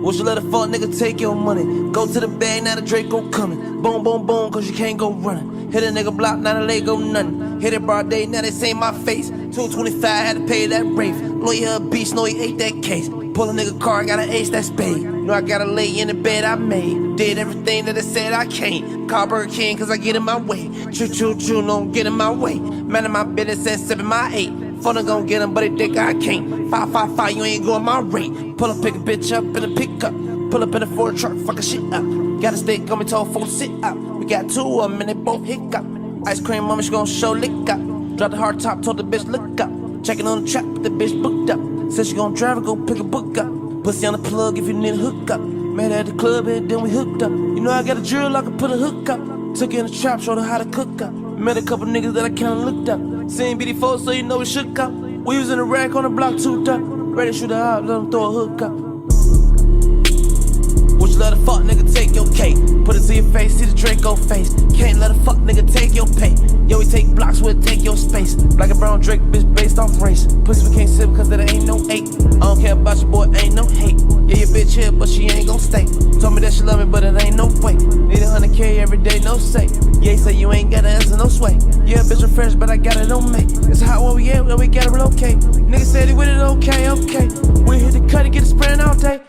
Would you let a fuck nigga take your money? Go to the bag, now the Draco coming. Boom, boom, boom, cause you can't go running. Hit a nigga block, now the leg go nothing. Hit it broad day, now they say my face. 225, had to pay that rave. Lawyer a beast, know he ate that case. Pull a nigga car, gotta ace that spade. Know I gotta lay in the bed I made. Did everything that I said I can't. Call Burger King cause I get in my way. Choo choo choo, don't get in my way. Man in my business and sippin' my 8. Phone gon' get him, but they think I can't. 555, you ain't going my rate. Pull up, pick a bitch up in a pickup. Pull up in a Ford truck, fucking shit up. Got a stick on me, told folks sit up. We got 2 of them and they both hiccup. Ice cream mama, she gon' show lick up. Drop the hard top, told the bitch look up. Checking on the trap, but the bitch booked up. Said she gon' drive and go pick a book up. Pussy on the plug if you need a hookup. Met her at the club and then we hooked up. You know I got a drill, I can put a hook up. Took her in the trap, showed her how to cook up. Met a couple niggas that I kinda looked up. Seen BD4, so you know we shook up. We was in the rack on the block 2 up. Ready to shoot her out, let them throw a hook up. Would you let a fuck nigga take your cake? Put it to your face, see the Draco face. Can't let a fuck nigga take your pay. Yo, we take blocks, we'll take your space. Black and brown Drake, bitch, based off race. Pussy we can't sip cause there ain't no 8. I don't care about your boy, ain't no hate. Yeah, your bitch here, but she ain't gon' stay. Told me that she love me, but it ain't no way. Need 100K every day, no say. Yeah, say you ain't gotta answer, no sway. Yeah, bitch, I'm fresh, but I got it on me. It's hot where we at, where we gotta relocate. Nigga said he with it, okay, okay. We hit the cut and get it spraying all day.